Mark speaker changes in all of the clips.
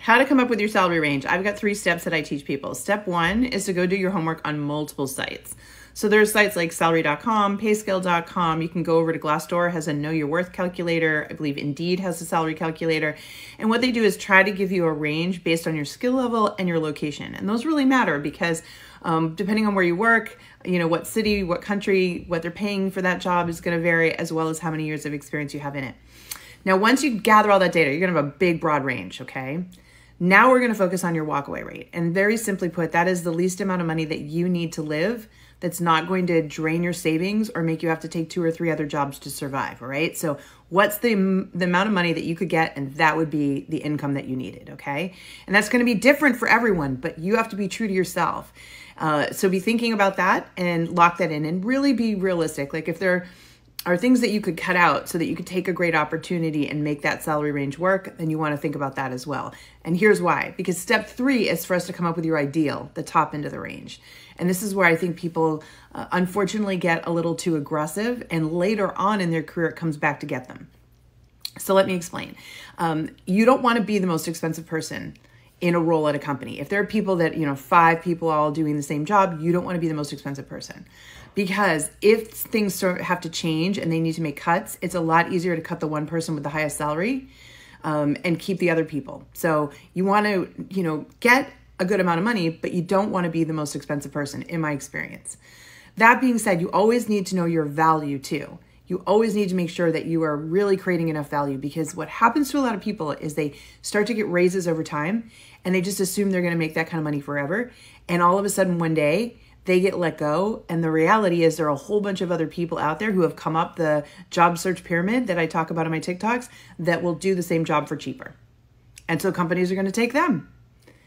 Speaker 1: how to come up with your salary range. I've got 3 steps that I teach people. Step 1 is to go do your homework on multiple sites. So there's sites like salary.com, payscale.com. You can go over to Glassdoor, has a know your worth calculator. I believe Indeed has a salary calculator. And what they do is try to give you a range based on your skill level and your location. And those really matter because depending on where you work, what city, what country, what they're paying for that job is going to vary, as well as how many years of experience you have in it. Now, once you gather all that data, you're going to have a big, broad range, okay? Now we're going to focus on your walkaway rate. And very simply put, that is the least amount of money that you need to live that's not going to drain your savings or make you have to take 2 or 3 other jobs to survive, all right? So what's the amount of money that you could get, and that would be the income that you needed, okay? And that's going to be different for everyone, but you have to be true to yourself. So be thinking about that and lock that in and really be realistic. Like if there are things that you could cut out so that you could take a great opportunity and make that salary range work, then you want to think about that as well. And here's why. Because step 3 is for us to come up with your ideal, the top end of the range. And this is where I think people unfortunately get a little too aggressive, and later on in their career it comes back to get them. So let me explain. You don't want to be the most expensive person in a role at a company. If there are people that, 5 people all doing the same job, you don't want to be the most expensive person. Because if things have to change and they need to make cuts, it's a lot easier to cut the one person with the highest salary and keep the other people. So you want to, get a good amount of money, but you don't want to be the most expensive person, in my experience. That being said, you always need to know your value too. You always need to make sure that you are really creating enough value, because what happens to a lot of people is they start to get raises over time and they just assume they're going to make that kind of money forever. And all of a sudden one day they get let go. And the reality is there are a whole bunch of other people out there who have come up the job search pyramid that I talk about on my TikToks that will do the same job for cheaper. And so companies are going to take them.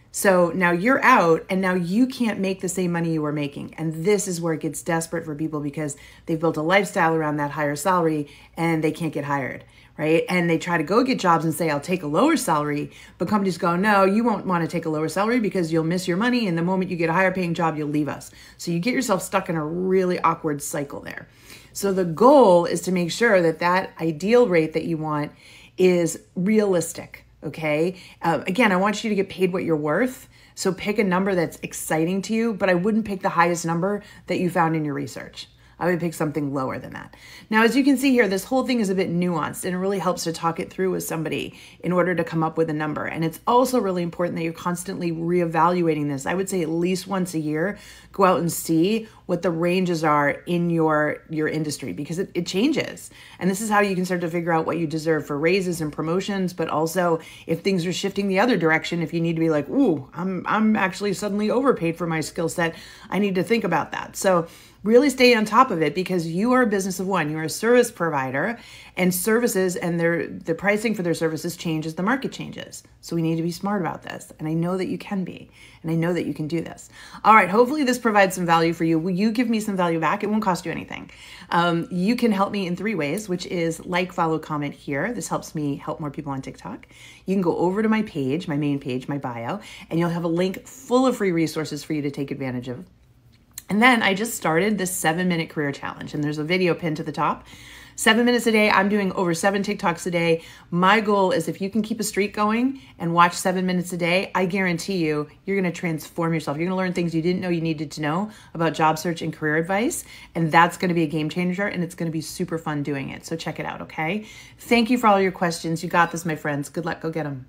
Speaker 1: So now you're out and now you can't make the same money you were making. And this is where it gets desperate for people, because they've built a lifestyle around that higher salary and they can't get hired, right? And they try to go get jobs and say, I'll take a lower salary, but companies go, no, you won't want to take a lower salary because you'll miss your money. And the moment you get a higher paying job, you'll leave us. So you get yourself stuck in a really awkward cycle there. So the goal is to make sure that that ideal rate that you want is realistic. Okay. Again, I want you to get paid what you're worth. So pick a number that's exciting to you, but I wouldn't pick the highest number that you found in your research. I would pick something lower than that. Now, as you can see here, this whole thing is a bit nuanced, and it really helps to talk it through with somebody in order to come up with a number. And it's also really important that you're constantly reevaluating this. I would say at least once a year, go out and see what the ranges are in your industry, because it changes. And this is how you can start to figure out what you deserve for raises and promotions, but also if things are shifting the other direction, if you need to be like, ooh, I'm actually suddenly overpaid for my skill set, I need to think about that. So really stay on top of it, because you are a business of one. You are a service provider, and services and the pricing for their services change as the market changes. So we need to be smart about this. And I know that you can be, and I know that you can do this. All right. Hopefully this provides some value for you. Will you give me some value back? It won't cost you anything. You can help me in 3 ways, which is like, follow, comment here. This helps me help more people on TikTok. You can go over to my page, my main page, my bio, and you'll have a link full of free resources for you to take advantage of. And then I just started this 7-minute career challenge, and there's a video pinned to the top. 7 minutes a day. I'm doing over 7 TikToks a day. My goal is if you can keep a streak going and watch 7 minutes a day, I guarantee you're going to transform yourself. You're going to learn things you didn't know you needed to know about job search and career advice. And that's going to be a game changer, and it's going to be super fun doing it. So check it out. Okay. Thank you for all your questions. You got this, my friends. Good luck. Go get them.